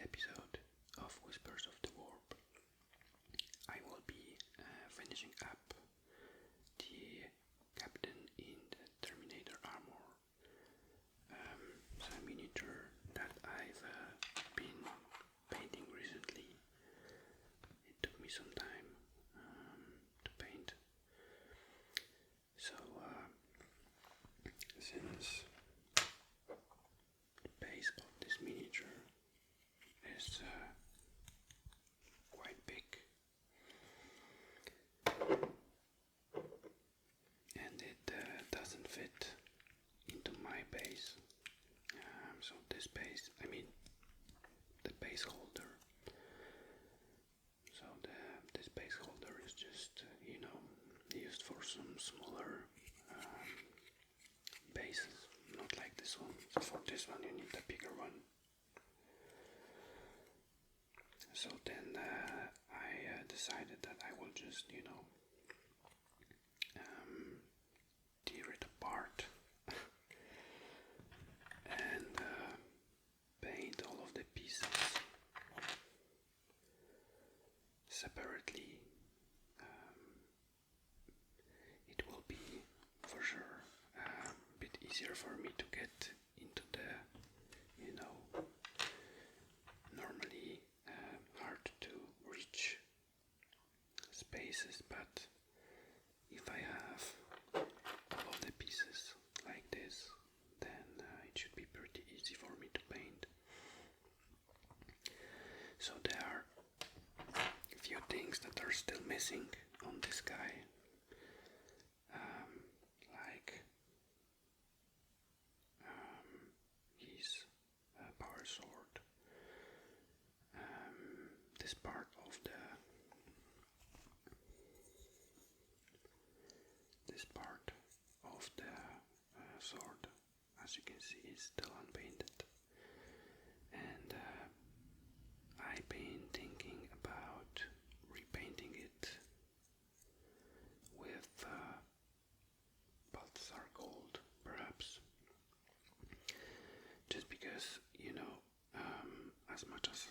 episode of Whispers of the Warp, I will be finishing up the captain in the Terminator armor. It's a miniature that I've been painting recently. It took me some time to paint. So since the base of this miniature is quite big and it doesn't fit into my base, so this base, I mean the base holder, so this base holder is just used for some smaller bases, not like this one. So for this one you need a bigger one. So then I decided that I will just, tear it apart and paint all of the pieces separately. It will be for sure a bit easier for me to get into the, normally hard to reach spaces, but if I have all of the pieces like this, then it should be pretty easy for me to paint. So there are a few things that are still missing on this guy, like his power sword, this part of the sword, as you can see, is still unpainted, and I've been thinking about repainting it with Balthasar gold, perhaps, just because, as much as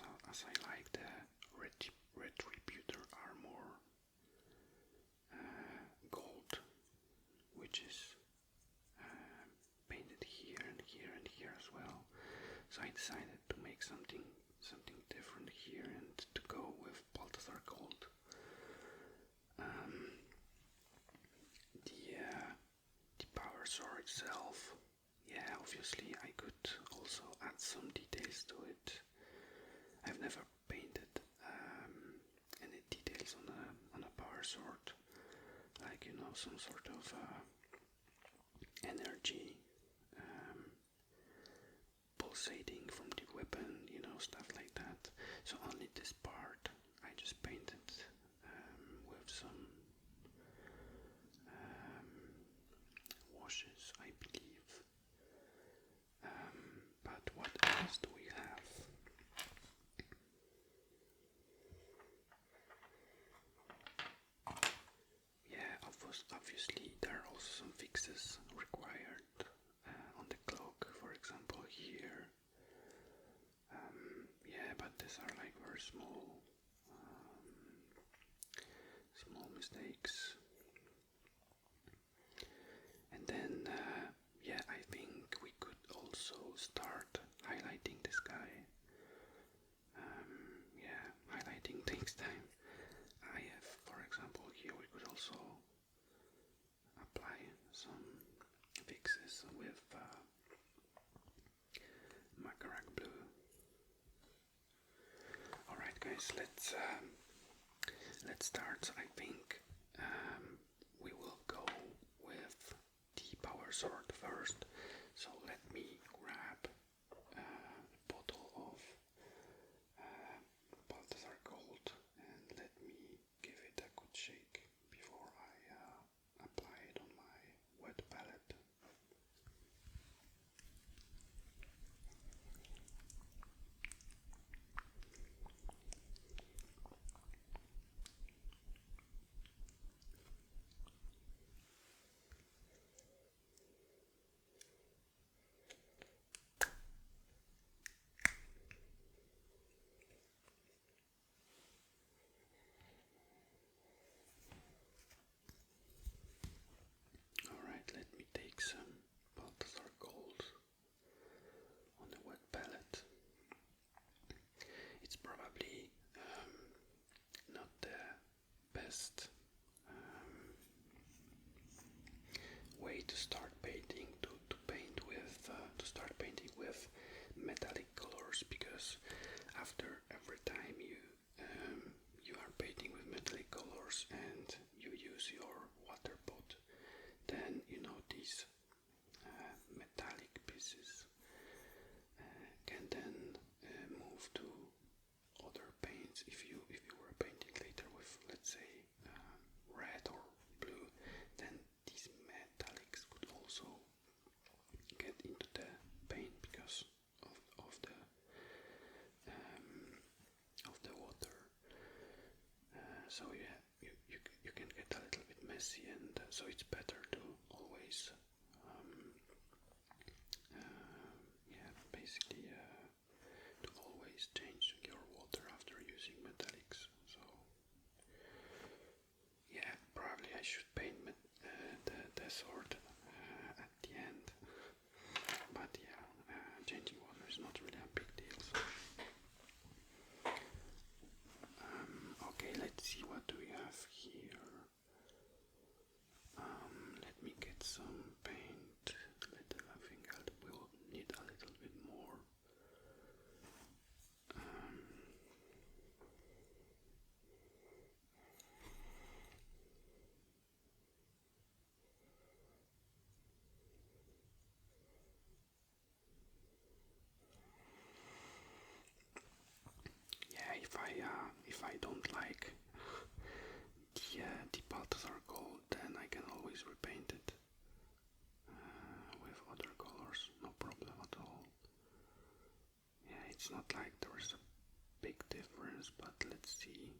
I like the Retributor armor gold, which is painted here and here and here as well, so I decided to make something different here and to go with Balthasar gold. The power sword itself, yeah, obviously I could also add some details to it. I've never painted any details on a power sword, like some sort of energy pulsating from the weapon, stuff like that. So only this part I just painted with some washes, I believe. But what else do we have? Yeah, obviously there are also some fixes required on the cloak, for example here. Yeah, but these are like very small mistakes. And then, yeah, I think we could also start highlighting this guy. Yeah, highlighting takes time. I have, for example, here we could also apply some fixes with Macarak blue. Alright guys, let's start. I think we will go with the power sword first. So let me grab a bottle of Balthasar gold and let me give it a good shake before I apply it on my wet palette. take some Balthasar Gold on a wet palette. It's probably not the best way to start painting, to paint with, to start painting with metallic colors, because after every time you are painting with metallic colors and you use your water pot, then these metallic pieces can then move to other paints. If you were painting later with, let's say, red or blue, then these metallics could also get into the paint because of the water. So yeah, you can get a little bit messy, and so it's better to always basically to always change your water after using metallics. So yeah, probably I should paint the sword at the end, but yeah, changing water is not really a big deal. So. Okay, let's see, what do we have here. Let me get some paint. I think I will need a little bit more. Yeah, if I don't like the Balthasar Gold, then I can always repaint it with other colors, no problem at all. Yeah, it's not like there's a big difference, but let's see.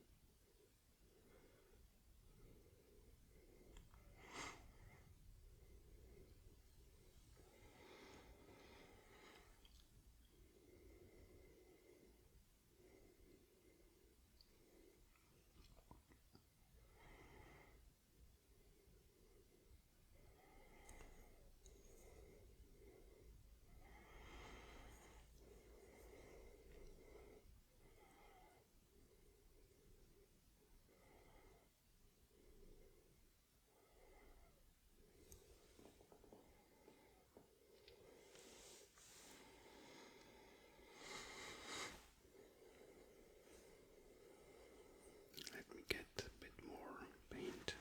Let me get a bit more paint.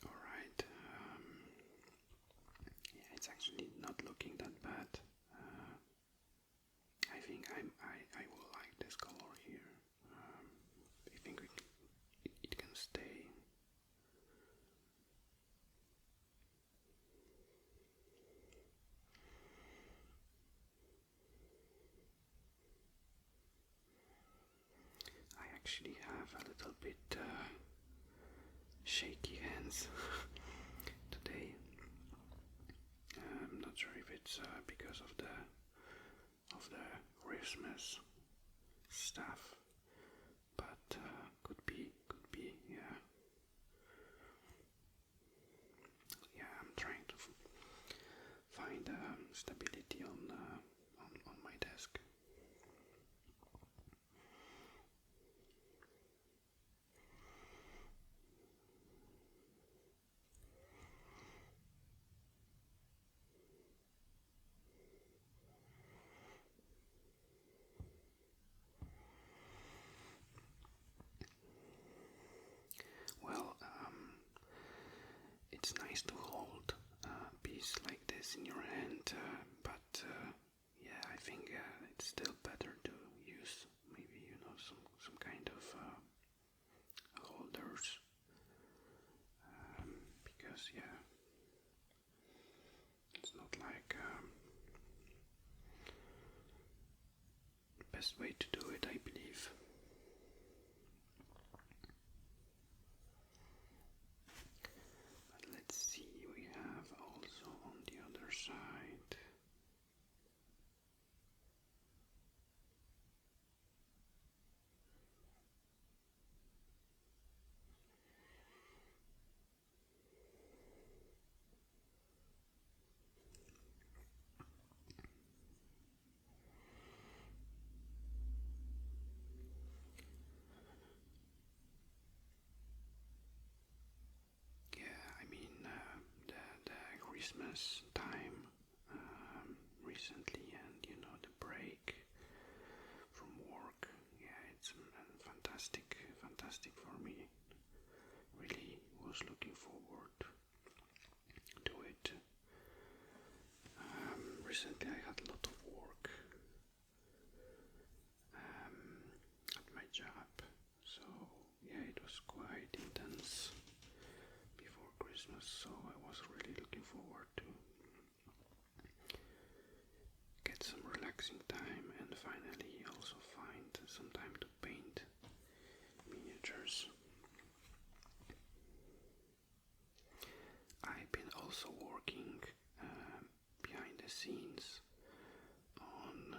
Alright, yeah, it's actually not looking that bad. I think I will like this color here. I think it can stay. I actually have a little bit shaky hands today. I'm not sure if it's because of the Christmas stuff, but could be, yeah. Yeah, I'm trying to find stability on my desk. piece like this in your hand, but yeah, I think it's still better to use maybe, you know, some kind of holders, because yeah, it's not like the best way to do it, I believe. But let's see, we have also on the other side. The Christmas time recently, and you know, the break from work. Yeah, it's fantastic for me. Really was looking forward to it. Recently, I had a lot of work at my job, so yeah, it was quite intense before Christmas, so I was really looking forward to get some relaxing time and finally also find some time to paint miniatures. I've been also working behind the scenes on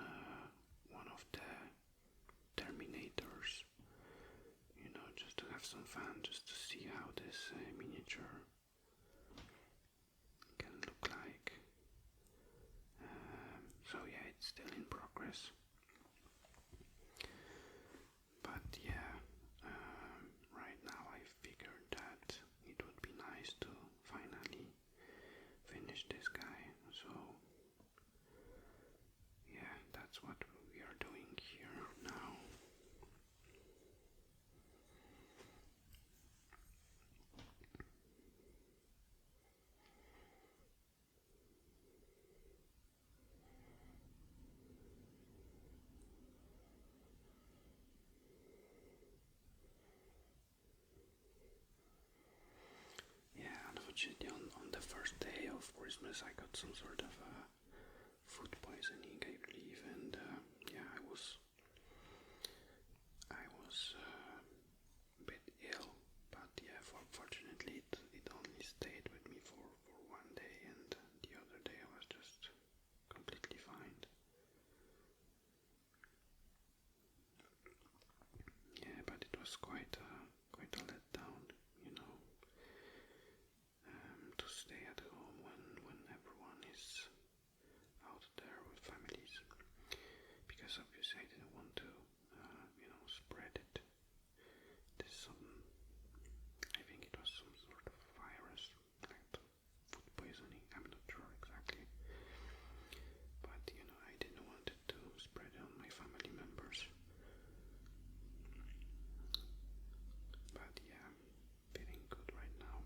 one of the Terminators, you know, just to have some fun, just to see how this miniature can look like. So yeah, it's still in progress. But yeah, right now I figured that it would be nice to finally finish this guy. So yeah, that's what we are doing here now. Unfortunately, on the first day of Christmas, I got some sort of food poisoning, I believe, and yeah, I was a bit ill, but yeah, fortunately, it only stayed with me for one day, and the other day I was just completely fine. Yeah, but it was quite a letdown, you know. To stay at home when everyone is out there with families, because obviously I didn't want to, you know, spread it. I think it was some sort of virus, like food poisoning. I'm not sure exactly, but you know, I didn't want it to spread on my family members. But yeah, feeling good right now.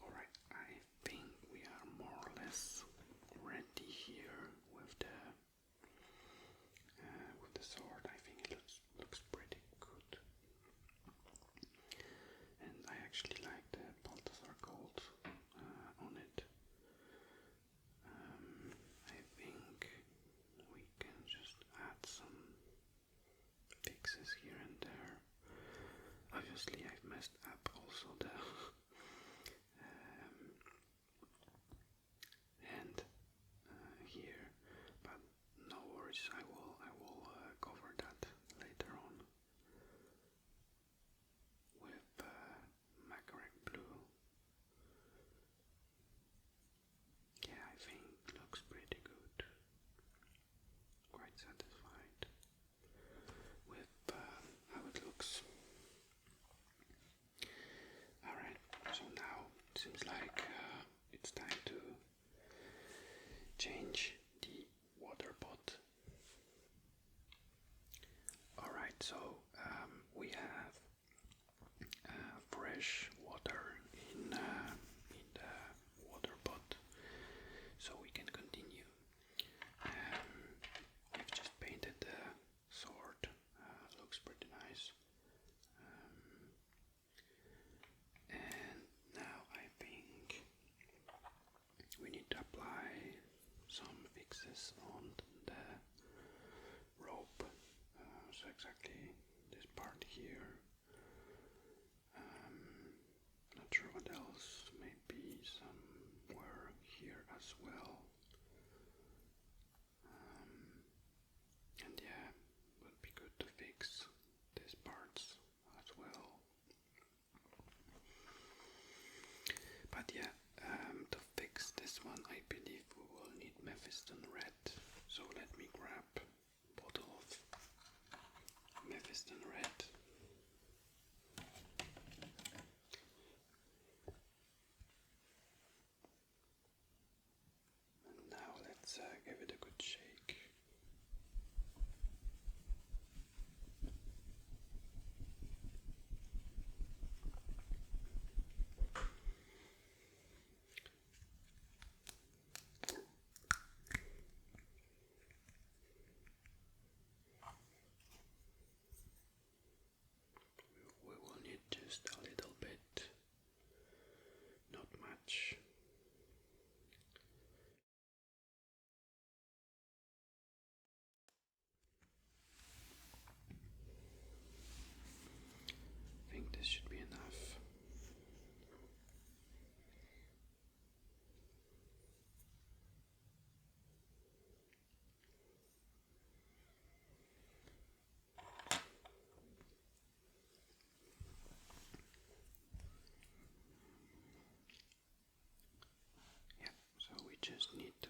Alright, I think we are more or less ready here with the sword. I think it looks pretty good, and I actually like the Balthasar Gold on it. I think we can just add some fixes here and there. Obviously, I've messed up also the hand here, but no worries. I will cover that later on with Macarec Blue. Yeah, I think looks pretty good. Quite satisfied with how it looks. Alright, so now it seems like it's time to change the water pot. Alright, so we have fresh water in the pieces on the rope. So exactly this part here. Not sure what else. Maybe somewhere here as well. And yeah, would be good to fix these parts as well. But yeah, to fix this one, I believe we will need Mephiston Red. So let me grab a bottle of Mephiston Red. And now let's give it a good shake. We will need just a little bit, not much. I think this should be enough. Yeah, so we just need to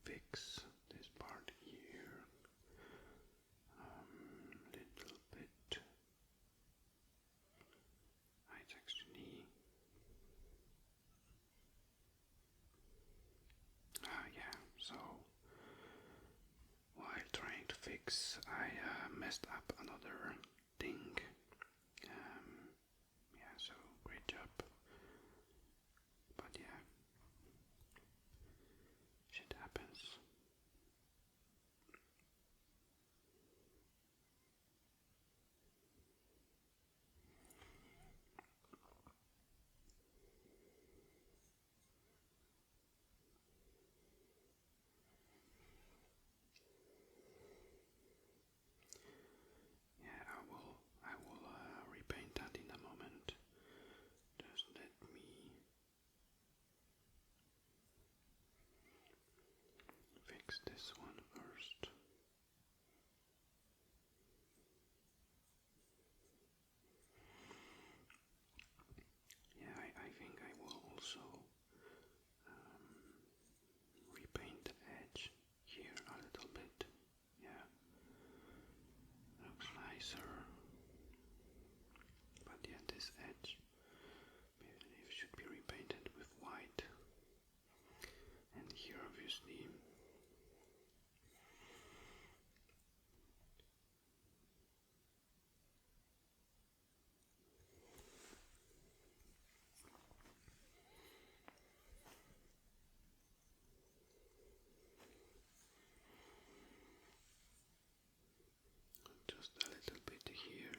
fix this part here. Little bit. It's actually yeah, so while trying to fix, I messed up another thing. Yeah, so great job. But yeah, shit happens. Yeah, I will repaint that in a moment. Just let me fix this one first. Yeah, I think I will also repaint the edge here a little bit. Yeah, looks nicer. But yeah, this edge maybe should be repainted with white. And here obviously just a little bit here.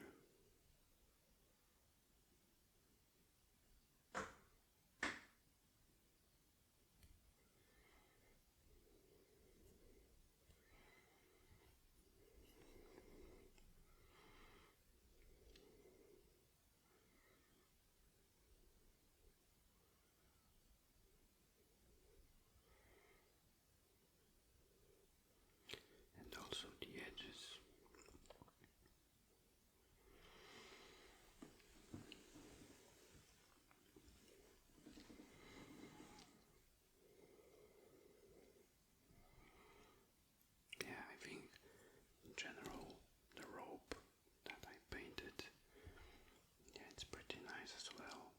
And also the edges. Yeah, I think in general the rope that I painted, yeah, it's pretty nice as well.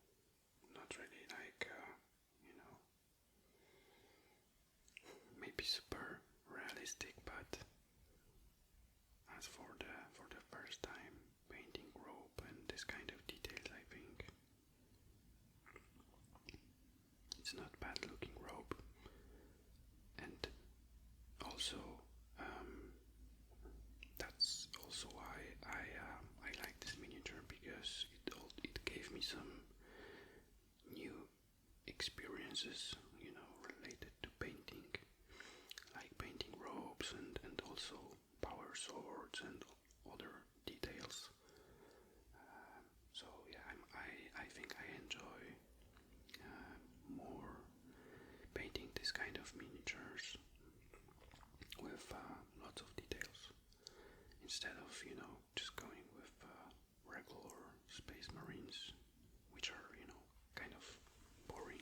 Not really like, maybe super realistic, but as for the first time painting rope and this kind of details, I think it's not bad looking rope. And also that's also why I like this miniature, because it gave me some new experiences, related to painting, like painting you know, just going with regular Space Marines, which are, you know, kind of boring.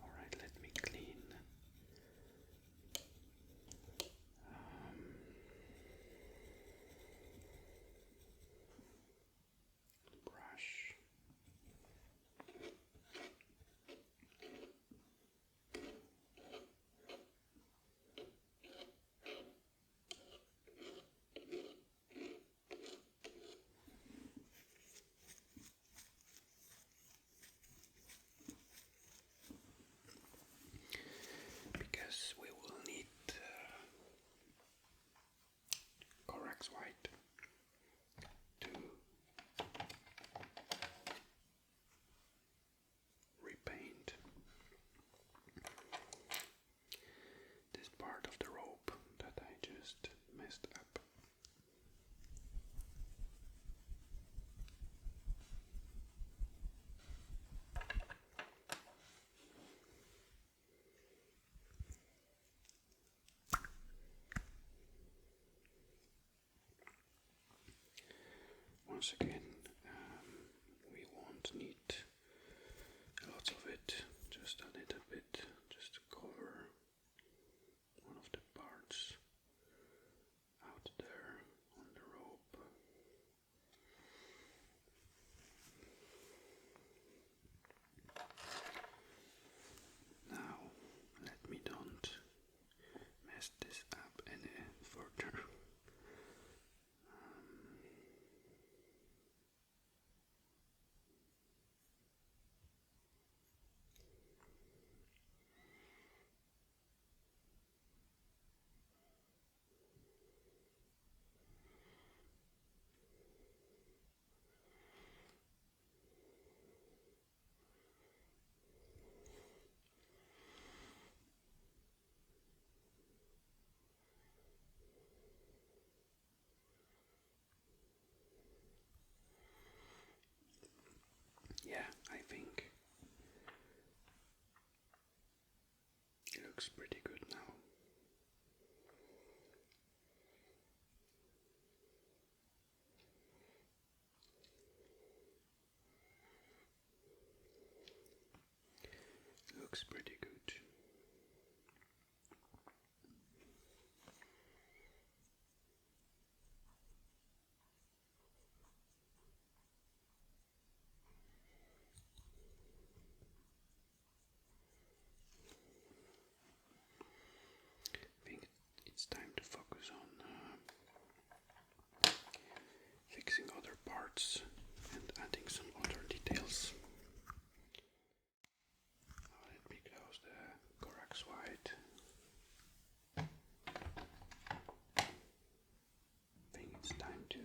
Alright, let me clean brush. Because we will need Corax White to repaint this part of the rope that I just messed up. Once again, we won't need lots of it, just a little bit, just to cover one of the parts out there on the rope. Now, let me don't mess this up any further. Yeah, I think it looks pretty good now. Looks pretty good. I think it's time to focus on fixing other parts and adding some other details. Now let me close the Corax White. I think it's time to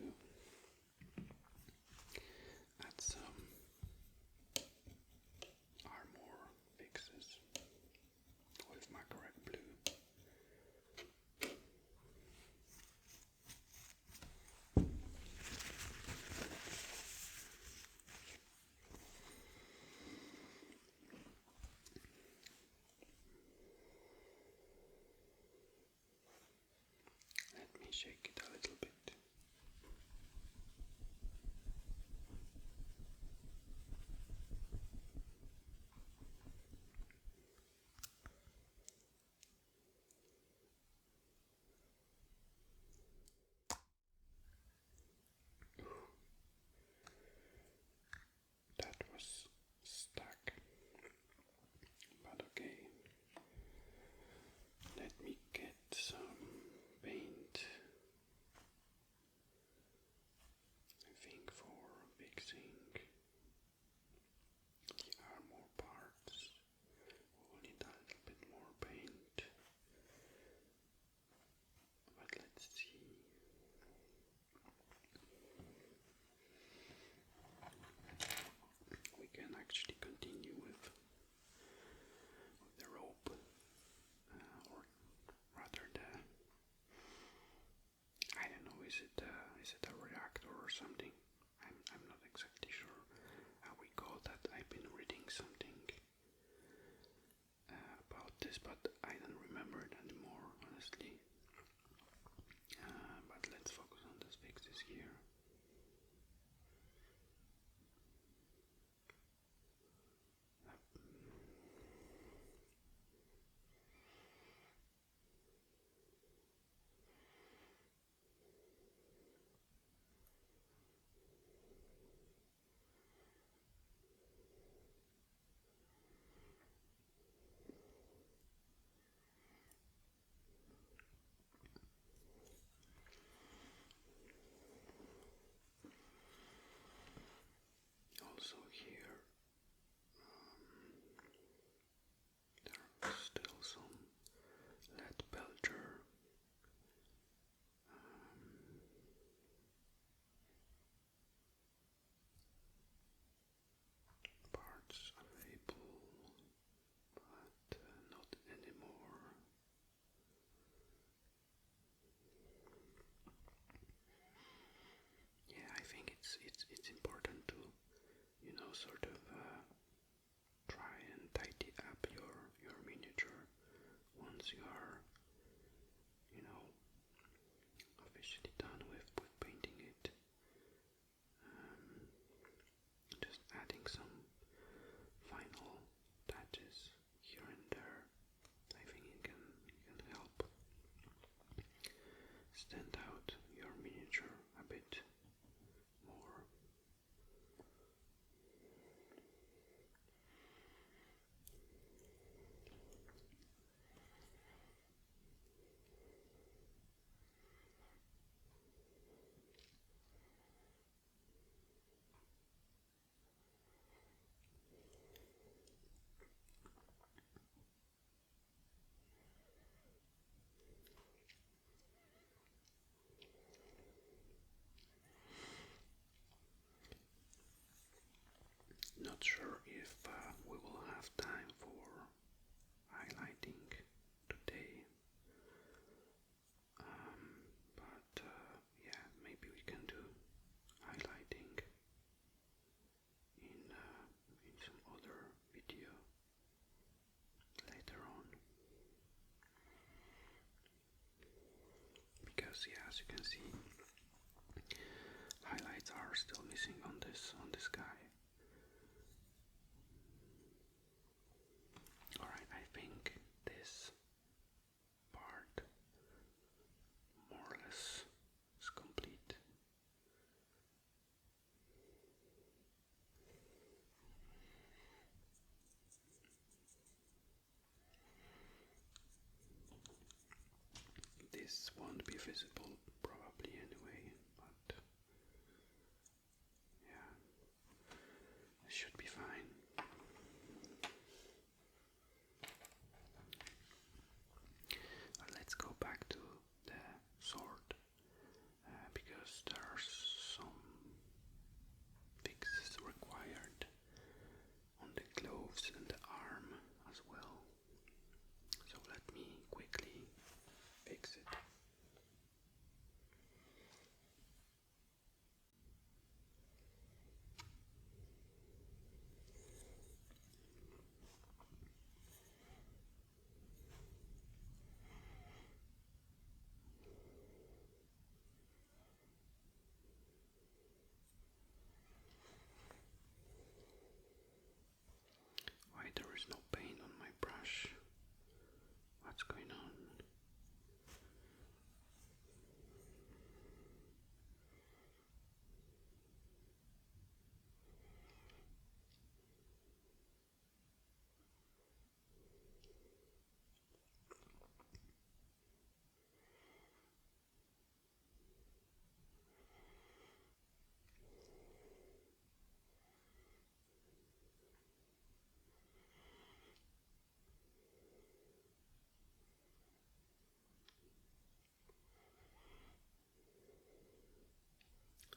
add some armor fixes with my correct blue. Let me shake it a little bit. That was stuck, but okay. Let me get some paint it's important to, sort of try and tidy up your miniature once you are, officially done with painting it. Just adding some final touches here and there. I think it can help stand out your miniature a bit more. Not sure if we will have time for highlighting today, but yeah, maybe we can do highlighting in some other video later on, because yeah, as you can see, highlights are still missing on this guy. Alright, I think this part more or less is complete. This won't be visible probably anyway, but yeah, it should be fine. Let's go back to the sword, because there are some fixes required on the gloves and the arm as well. So let me quickly fix it. Why there is no paint on my brush? What's going on?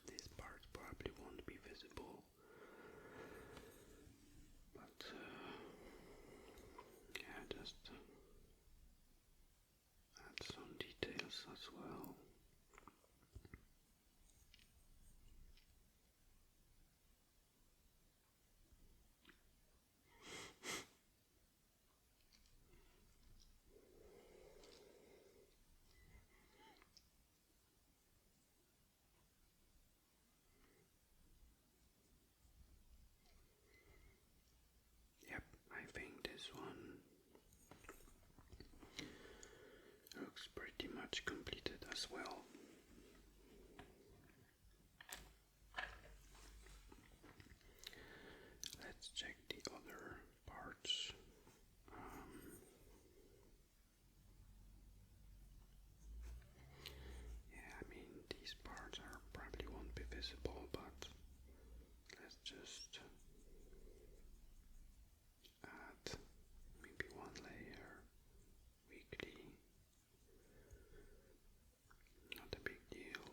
This part probably won't be visible, but yeah, just add some details as well. Yep, I think this one looks pretty much completed as well. Let's check the other parts. Yeah, I mean, these parts are probably won't be visible, but let's just add maybe one layer weekly. Not a big deal.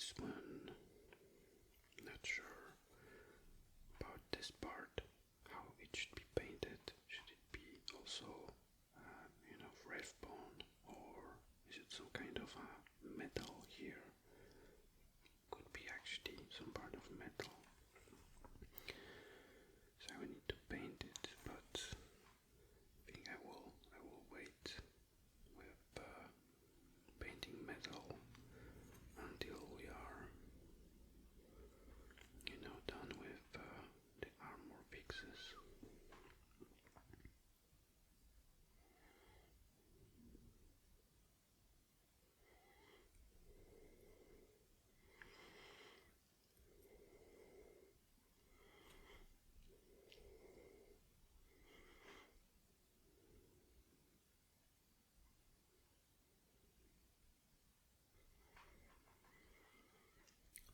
this one, not sure about this part, how it should be painted. Should it be also, red bone, or is it some kind of a metal here? Could be actually some part of metal. So I need to paint it, but I think I will wait with painting metal until we are, done with the armor fixes.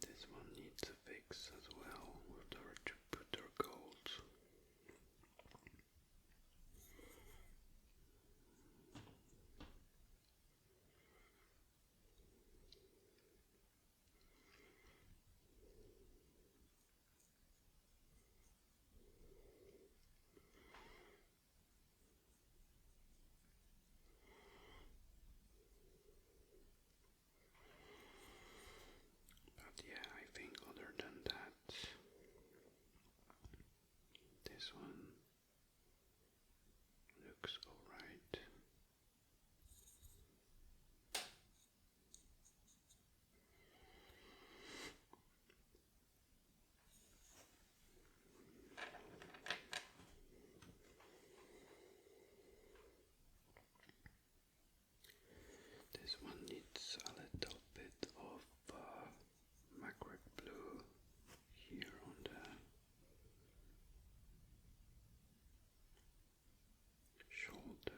This one needs a fix as well with the retributor gold. But yeah, I think other than that, this one looks alright. This one needs a little bit of macro blue here on the shoulder.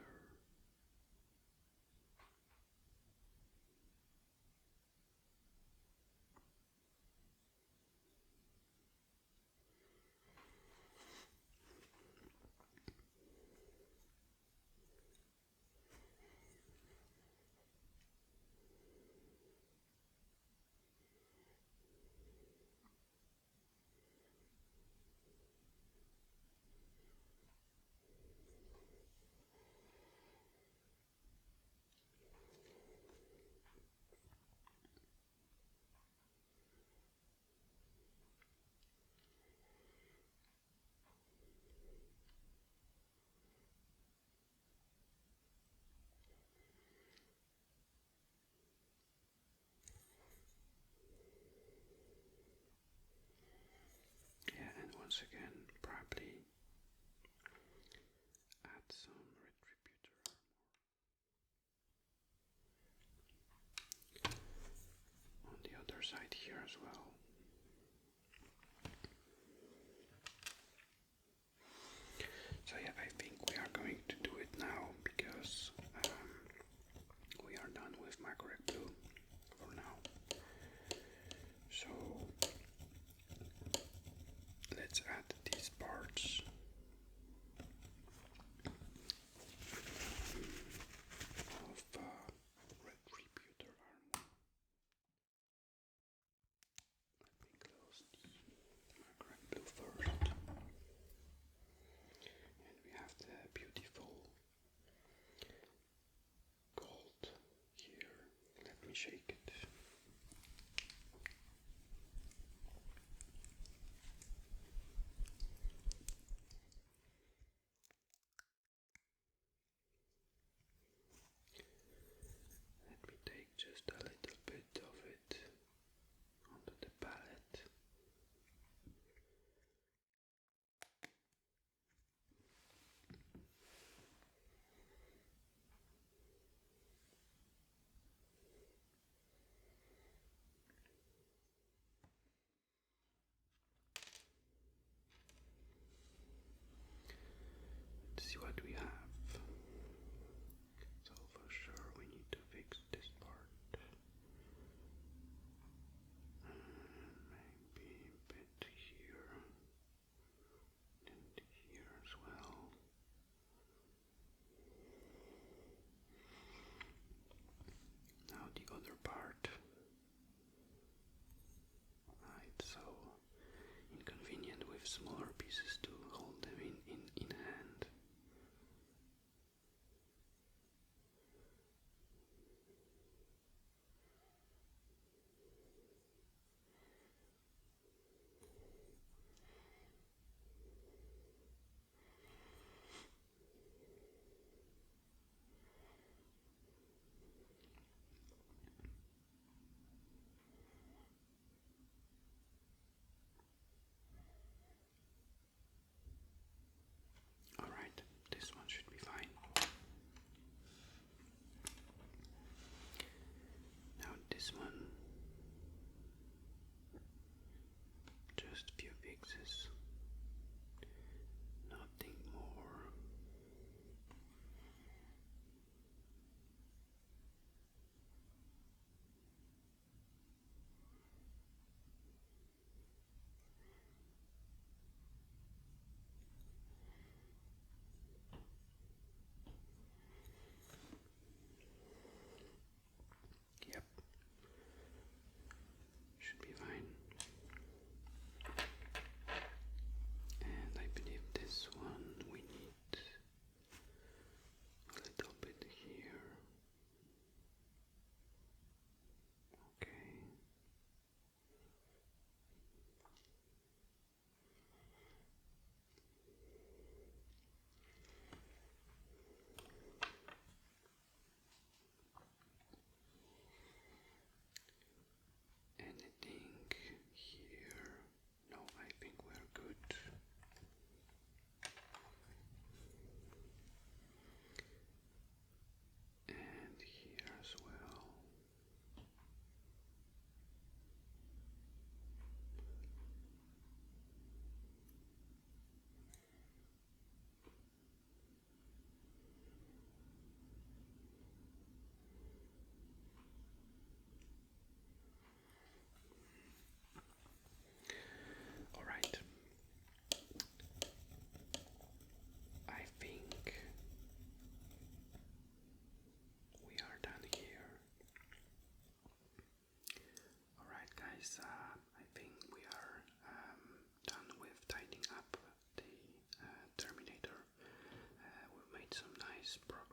Yeah, and once again, probably add some retributor armor on the other side here as well. So yeah, I think we are going to do it now because we are done with macro blue for now. So let's add these parts of retributor armor. Let me close the macro blue first. And we have the beautiful gold here. Let me shake it. Let me take just a little bit of it onto the palette. Let's see what we have. So for sure we need to fix this part. Maybe a bit here and here as well. Now the other part. this brush.